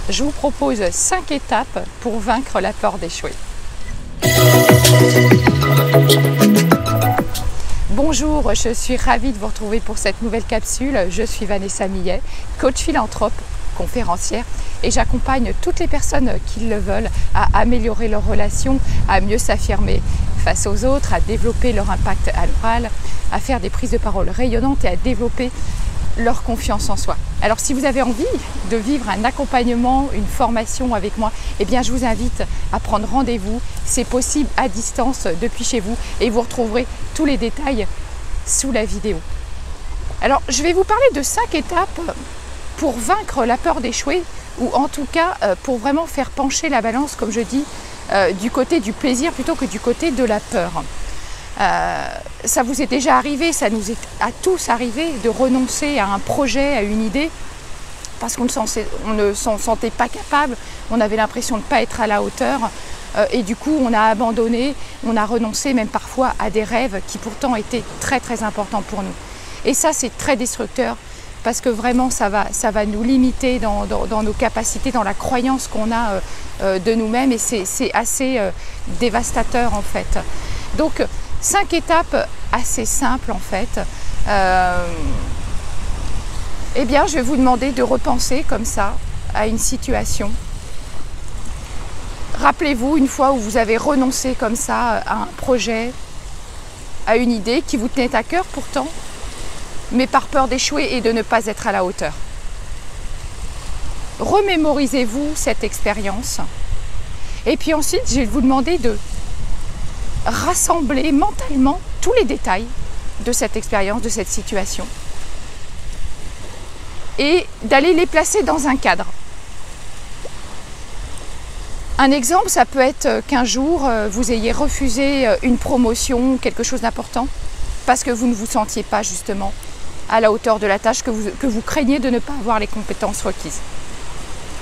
je vous propose 5 étapes pour vaincre la peur d'échouer. Bonjour, je suis ravie de vous retrouver pour cette nouvelle capsule. Je suis Vanessa Millet, coach philanthrope, conférencière, et j'accompagne toutes les personnes qui le veulent à améliorer leurs relations, à mieux s'affirmer face aux autres, à développer leur impact à l'oral, à faire des prises de parole rayonnantes et à développer leur confiance en soi. Alors si vous avez envie de vivre un accompagnement, une formation avec moi, eh bien je vous invite à prendre rendez-vous. C'est possible à distance depuis chez vous et vous retrouverez tous les détails sous la vidéo. Alors je vais vous parler de 5 étapes pour vaincre la peur d'échouer, ou en tout cas pour vraiment faire pencher la balance, comme je dis, du côté du plaisir plutôt que du côté de la peur. Ça vous est déjà arrivé, ça nous est à tous arrivé de renoncer à un projet, à une idée, parce qu'on ne s'en sentait pas capable, on avait l'impression de ne pas être à la hauteur, et du coup on a abandonné, on a renoncé même parfois à des rêves qui pourtant étaient très très importants pour nous. Et ça c'est très destructeur, parce que vraiment ça va nous limiter dans nos capacités, dans la croyance qu'on a de nous-mêmes, et c'est assez dévastateur en fait. Donc 5 étapes assez simples en fait. Eh bien je vais vous demander de repenser comme ça à une situation. Rappelez-vous une fois où vous avez renoncé comme ça à un projet, à une idée qui vous tenait à cœur pourtant, mais par peur d'échouer et de ne pas être à la hauteur. Remémorisez-vous cette expérience. Et puis ensuite, je vais vous demander de rassembler mentalement tous les détails de cette expérience, de cette situation, et d'aller les placer dans un cadre. Un exemple, ça peut être qu'un jour, vous ayez refusé une promotion, quelque chose d'important, parce que vous ne vous sentiez pas justement à la hauteur de la tâche, que vous craignez de ne pas avoir les compétences requises.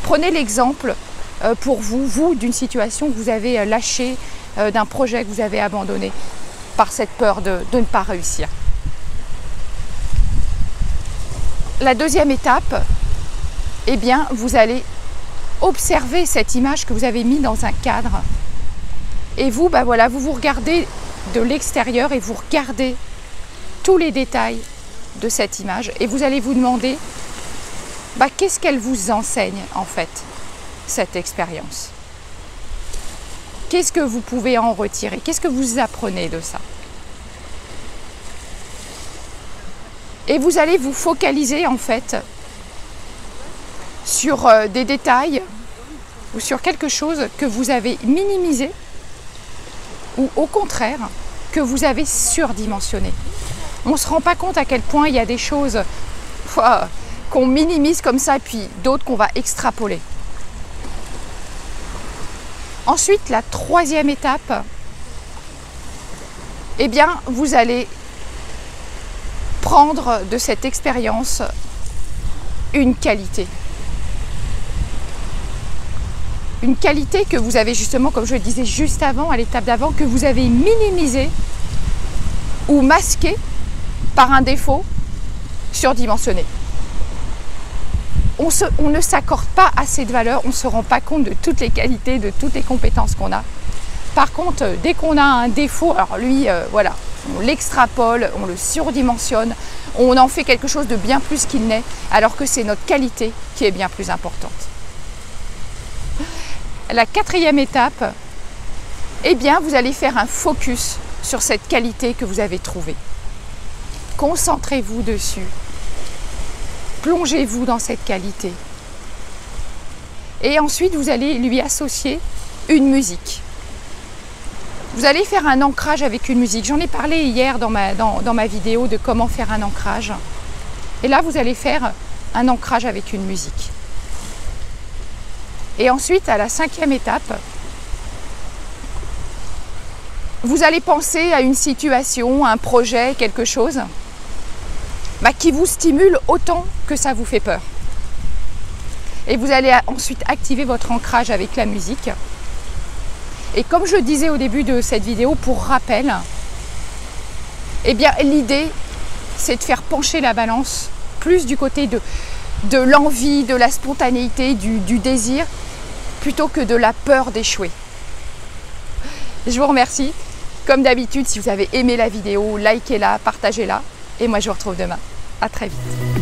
Prenez l'exemple pour vous d'une situation que vous avez lâchée, d'un projet que vous avez abandonné par cette peur de ne pas réussir. La deuxième étape, eh bien, vous allez observer cette image que vous avez mise dans un cadre. Et vous, voilà, vous regardez de l'extérieur et vous regardez tous les détails de cette image, et vous allez vous demander qu'est-ce qu'elle vous enseigne en fait, cette expérience. Qu'est-ce que vous pouvez en retirer? Qu'est-ce que vous apprenez de ça? Et vous allez vous focaliser en fait sur des détails ou sur quelque chose que vous avez minimisé, ou au contraire que vous avez surdimensionné. On ne se rend pas compte à quel point il y a des choses qu'on minimise comme ça, et puis d'autres qu'on va extrapoler. Ensuite, la troisième étape, eh bien, vous allez prendre de cette expérience une qualité. Une qualité que vous avez justement, comme je le disais juste avant, à l'étape d'avant, que vous avez minimisée ou masquée par un défaut surdimensionné. On ne s'accorde pas assez de valeur, on ne se rend pas compte de toutes les qualités, de toutes les compétences qu'on a. Par contre, dès qu'on a un défaut, alors lui, voilà, on l'extrapole, on le surdimensionne, on en fait quelque chose de bien plus qu'il n'est, alors que c'est notre qualité qui est bien plus importante. La quatrième étape, eh bien, vous allez faire un focus sur cette qualité que vous avez trouvée. Concentrez-vous dessus. Plongez-vous dans cette qualité. Et ensuite, vous allez lui associer une musique. Vous allez faire un ancrage avec une musique. J'en ai parlé hier dans ma vidéo de comment faire un ancrage. Et là, vous allez faire un ancrage avec une musique. Et ensuite, à la cinquième étape, vous allez penser à une situation, un projet, quelque chose qui vous stimule autant que ça vous fait peur. Et vous allez ensuite activer votre ancrage avec la musique. Et comme je disais au début de cette vidéo, pour rappel, eh bien l'idée, c'est de faire pencher la balance plus du côté de l'envie, de la spontanéité, du désir, plutôt que de la peur d'échouer. Je vous remercie. Comme d'habitude, si vous avez aimé la vidéo, likez-la, partagez-la. Et moi, je vous retrouve demain. À très vite.